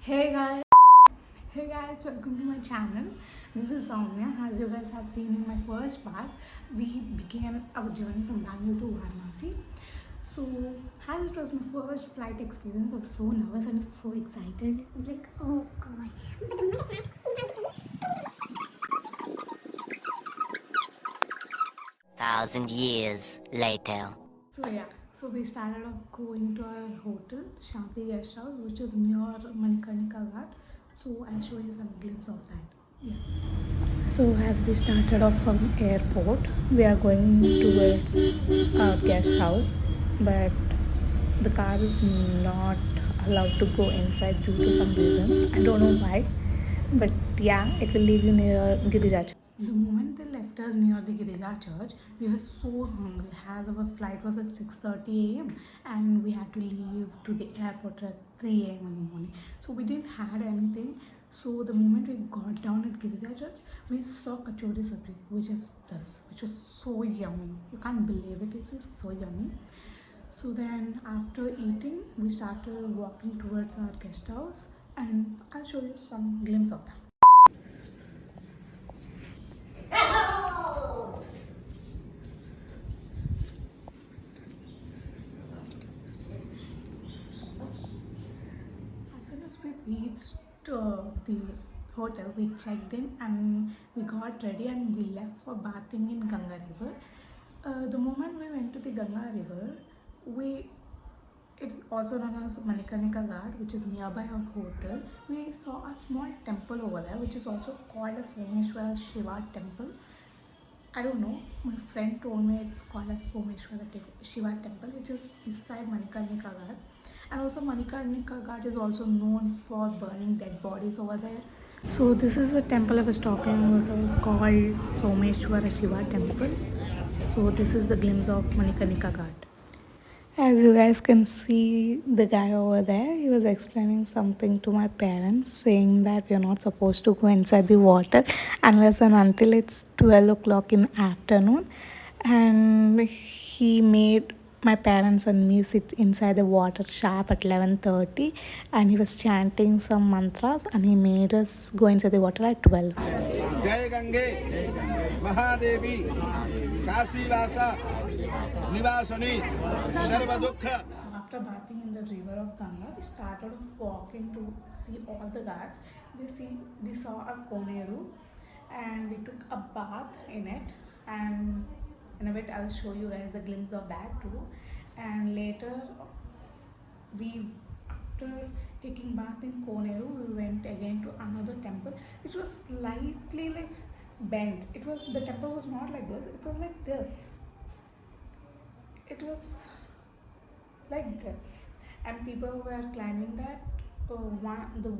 Hey guys, welcome to my channel. This is Soumya. As you guys have seen in my first part, we began our journey from Bangalore to Varanasi. So, as it was my first flight experience, I was so nervous and so excited. I was like, oh god. But the moment Thousand years later. so we started off going to our hotel, Shanti Guest House, which is near Manikarnika Ghat. So I'll show you some glimpse of that. Yeah. So as we started off from airport, we are going towards our guest house, but the car is not allowed to go inside due to some reasons. I don't know why, but yeah, it will leave you near Girija. The moment they left us near the Girija church, we were so hungry as our flight was at 6:30 a.m. and we had to leave to the airport at 3 a.m. in the morning. So we didn't had anything. So the moment we got down at Girija church, we saw kachori sabji, which is this, which was so yummy. You can't believe it. It was so yummy. So then after eating, we started walking towards our guest house, and I'll show you some glimpse of that. As soon as we reached the hotel, we checked in and we got ready and we left for bathing in Ganga River. The moment we went to the Ganga River, it's also known as Manikarnika Ghat, which is nearby our hotel. We saw a small temple over there, which is also called a Someshwara Shiva temple. I don't know. My friend told me it's called as Someshwara Shiva temple, which is beside Manikarnika Ghat. And also Manikarnika Ghat is also known for burning dead bodies over there. So this is the temple I was talking about called Someshwara Shiva temple. So this is the glimpse of Manikarnika Ghat. As you guys can see, the guy over there, he was explaining something to my parents, saying that we are not supposed to go inside the water unless and until it's 12 o'clock in the afternoon. And he made my parents and me sit inside the water sharp at 11:30, and he was chanting some mantras, and he made us go inside the water at 12. जय गंगे महादेवी काशीवासा निवासनी सर्व दुख. So after bathing in the river of Ganga, we started walking to see all the ghats. We saw a koneru and we took a bath in it, and in a bit I'll show you guys the glimpse of that too. And later after taking bath in Koneru, we went again to another temple which was slightly like bent. The temple was not like this, it was like this. It was like this, and people were climbing that. The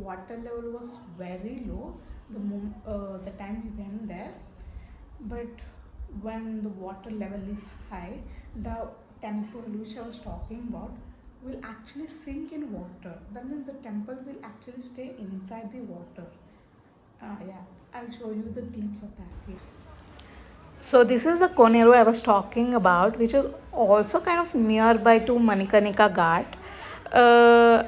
water level was very low the time we went there, but when the water level is high, the temple which I was talking about will actually sink in water. That means the temple will actually stay inside the water. Yeah, I'll show you the glimpse of that here. So this is the Koneru I was talking about, which is also kind of nearby to Manikarnika Ghat.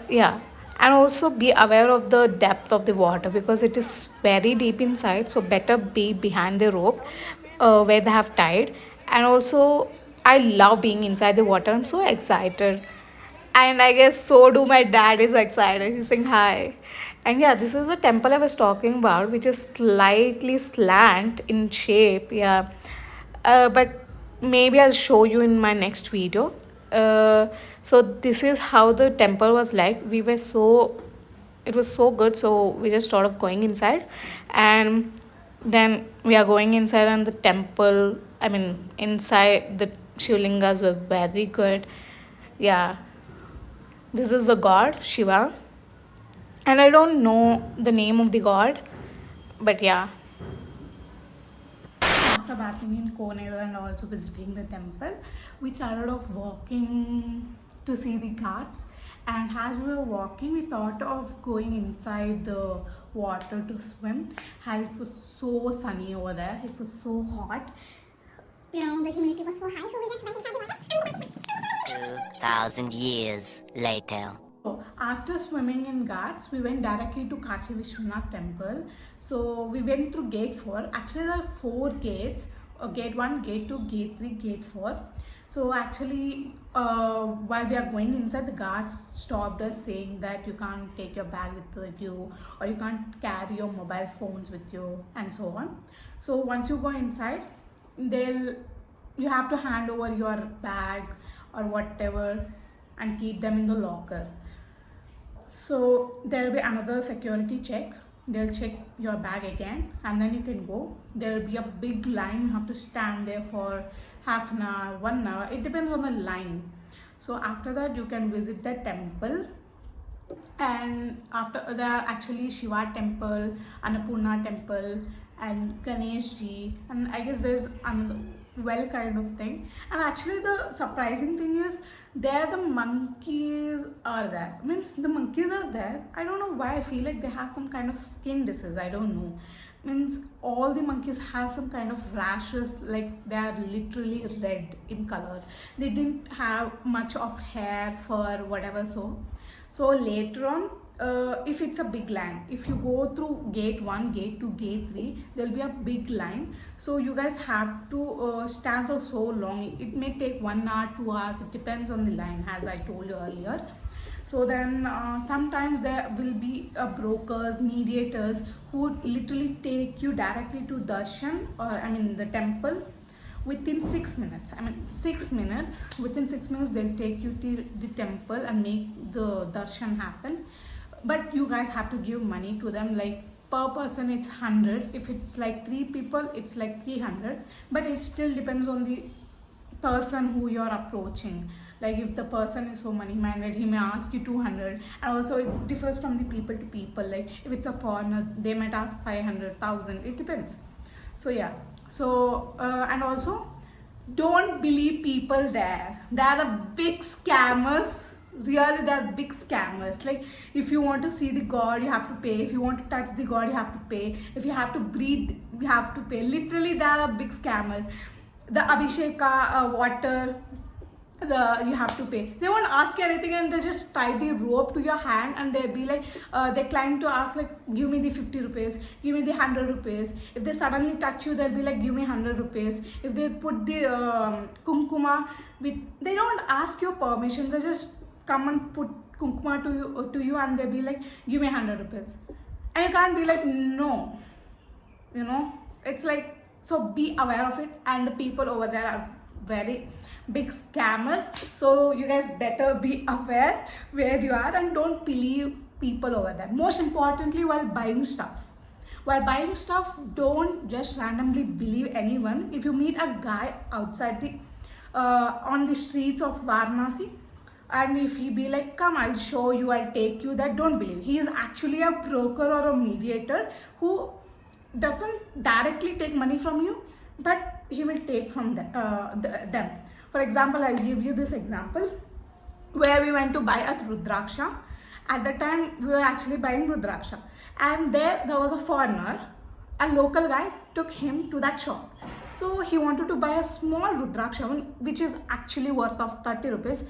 Yeah, and also be aware of the depth of the water because it is very deep inside. So better be behind the rope where they have tied. And also, I love being inside the water. I'm so excited, and I guess so do my dad is excited. He's saying hi. And yeah, this is the temple I was talking about, which is slightly slant in shape. Yeah, but maybe I'll show you in my next video. So this is how the temple was like. It was so good. So we just thought of going inside, and then we are going inside, and the temple. I mean, inside the Shivlingas were very good. Yeah, this is the god Shiva, and I don't know the name of the god, but yeah. After bathing in Koneru and also visiting the temple, we started off walking to see the ghats. And as we were walking, we thought of going inside the water to swim. As it was so sunny over there, it was so hot. The humidity was so high, so we just went inside the water. 2,000 years later. So after swimming in Ghats, we went directly to Kashi Vishwanath temple. So we went through gate 4. Actually, there are 4 gates: gate 1, gate 2, gate 3, gate 4. So actually, while we are going inside, the guards stopped us saying that you can't take your bag with you, or you can't carry your mobile phones with you, and so on. So once you go inside, you have to hand over your bag or whatever and keep them in the locker. So there will be another security check. They'll check your bag again, and then you can go. There will be a big line. You have to stand there for half an hour, 1 hour. It depends on the line. So after that, you can visit the temple. And after, there are actually Shiva temple, Annapurna temple, and Ganesh ji, and I guess there's well kind of thing. And actually, the surprising thing is, there the monkeys are there. Means the monkeys are there. I don't know why. I feel like they have some kind of skin disease. I don't know. Means all the monkeys have some kind of rashes, like they are literally red in color. They didn't have much of hair, fur, whatever. So later on, if it's a big line, if you go through gate 1, gate 2, gate 3, there'll be a big line. So you guys have to stand for so long. It may take 1 hour, 2 hours. It depends on the line, as I told you earlier. So then sometimes there will be brokers, mediators who would literally take you directly to darshan, or the temple, within 6 minutes. 6 minutes. Within 6 minutes, they'll take you to the temple and make the darshan happen. But you guys have to give money to them. Like per person, it's 100. If it's like 3 people, it's like 300. But it still depends on the person who you're approaching. Like if the person is so money minded, he may ask you 200. And also it differs from the people to people. Like if it's a foreigner, they might ask 500, 1,000. It depends. So yeah. So and also, don't believe people there. They are a big scammers. Really, they are big scammers. Like if you want to see the god, you have to pay. If you want to touch the god, you have to pay. If you have to breathe, you have to pay. Literally, they are big scammers. The abhisheka water, you have to pay. They won't ask you anything, and they just tie the rope to your hand, and they'll be like, they're trying to ask like, give me the 50 rupees, give me the 100 rupees. If they suddenly touch you, they'll be like, give me 100 rupees. If they put the kumkuma they don't ask your permission. They just come and put kumkuma to you, and they'll be like, give me 100 rupees. And you can't be like, no. It's like, so be aware of it. And the people over there are very big scammers. So you guys better be aware where you are, and don't believe people over there. Most importantly, while buying stuff, don't just randomly believe anyone. If you meet a guy outside on the streets of Varanasi, and if he be like, come, I'll show you, I'll take you, that don't believe. He is actually a broker or a mediator who doesn't directly take money from you, but he will take from them. For example, I'll give you this example where we went to buy a Rudraksha. At the time, we were actually buying Rudraksha, and there was a foreigner. A local guy took him to that shop. So he wanted to buy a small Rudraksha, which is actually worth of 30 rupees.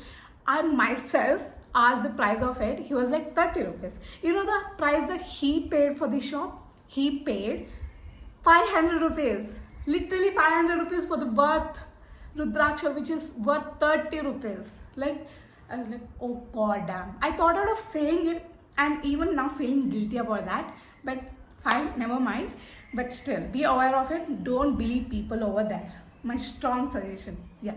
I myself asked the price of it. He was like 30 rupees. You know the price that he paid for the shop? He paid 500 rupees. Literally 500 rupees for the worth Rudraksha, which is worth 30 rupees. Like, I was like, oh god damn. I thought out of saying it, and even now feeling guilty about that. But fine, never mind. But still, be aware of it. Don't believe people over there. My strong suggestion. Yeah.